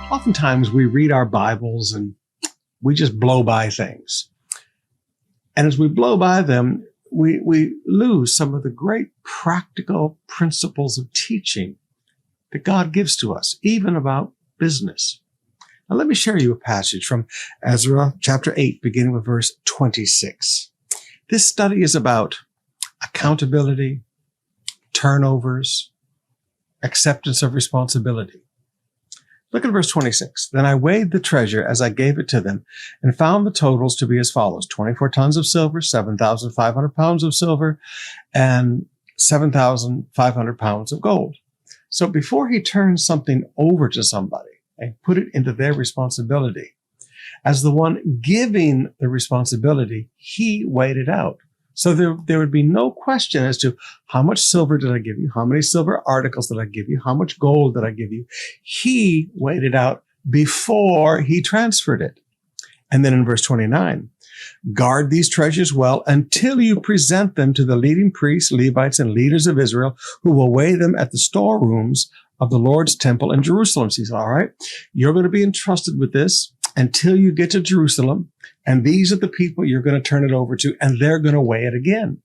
Oftentimes we read our Bibles and we just blow by things. And as we blow by them, we lose some of the great practical principles of teaching that God gives to us, even about business. Now, let me share you a passage from Ezra chapter 8, beginning with verse 26. This study is about accountability, turnovers, acceptance of responsibility. Look at verse 26. Then I weighed the treasure as I gave it to them and found the totals to be as follows: 24 tons of silver, 7,500 pounds of silver, and 7,500 pounds of gold. So before he turns something over to somebody and put it into their responsibility, as the one giving the responsibility, he weighed it out. So there would be no question as to how much silver did I give you? How many silver articles did I give you? How much gold did I give you? He weighed it out before he transferred it. And then in verse 29, guard these treasures well until you present them to the leading priests, Levites, and leaders of Israel, who will weigh them at the storerooms of the Lord's temple in Jerusalem. So he said, all right, you're going to be entrusted with this until you get to Jerusalem. And these are the people you're going to turn it over to, and they're going to weigh it again.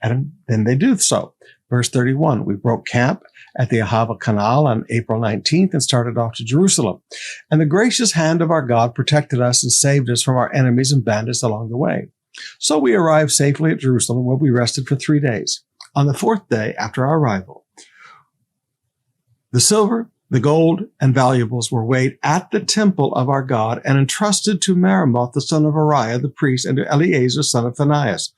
And then they do so. Verse 31, we broke camp at the Ahava Canal on April 19th and started off to Jerusalem. And the gracious hand of our God protected us and saved us from our enemies and bandits along the way. So we arrived safely at Jerusalem, where we rested for 3 days. On the 4th day after our arrival, the silver, the gold, and valuables were weighed at the temple of our God and entrusted to Meremoth, the son of Uriah, the priest, and to Eleazar, son of Phinehas,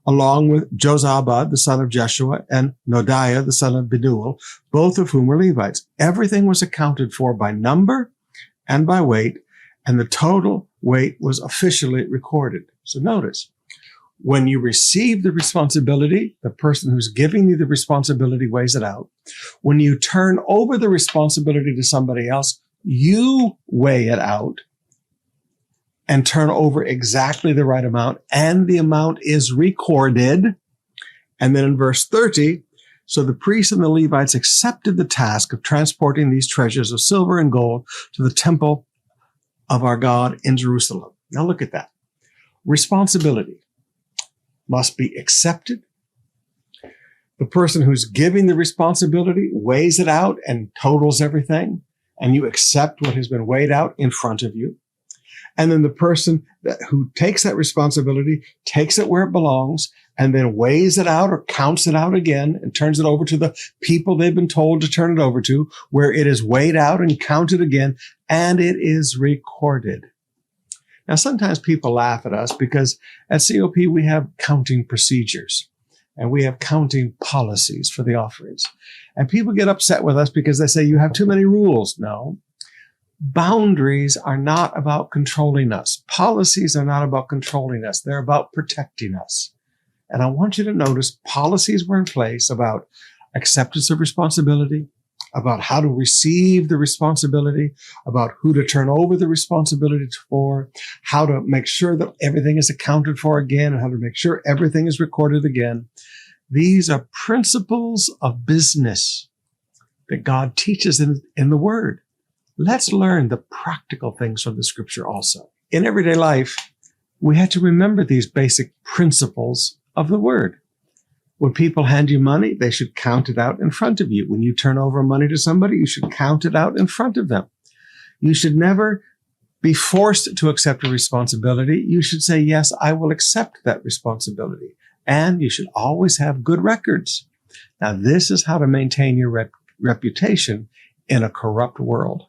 along with Jozabad, the son of Jeshua, and Nodiah, the son of Biduel, both of whom were Levites. Everything was accounted for by number and by weight, and the total weight was officially recorded. So notice, when you receive the responsibility, the person who's giving you the responsibility weighs it out. When you turn over the responsibility to somebody else, you weigh it out and turn over exactly the right amount, and the amount is recorded. And then in verse 30, so the priests and the Levites accepted the task of transporting these treasures of silver and gold to the temple of our God in Jerusalem. Now look at that. Responsibility must be accepted. The person who's giving the responsibility weighs it out and totals everything, and you accept what has been weighed out in front of you. And then the person who takes that responsibility takes it where it belongs and then weighs it out or counts it out again and turns it over to the people they've been told to turn it over to, where it is weighed out and counted again, and it is recorded. Now, sometimes people laugh at us because at COP we have counting procedures and we have counting policies for the offerings. And people get upset with us because they say, you have too many rules. No. Boundaries are not about controlling us. Policies are not about controlling us. They're about protecting us. And I want you to notice policies were in place about acceptance of responsibility, about how to receive the responsibility, about who to turn over the responsibility for, how to make sure that everything is accounted for again, and how to make sure everything is recorded again. These are principles of business that God teaches in the Word. Let's learn the practical things from the Scripture also. In everyday life, we have to remember these basic principles of the Word. When people hand you money, they should count it out in front of you. When you turn over money to somebody, you should count it out in front of them. You should never be forced to accept a responsibility. You should say, yes, I will accept that responsibility. And you should always have good records. Now, this is how to maintain your reputation in a corrupt world.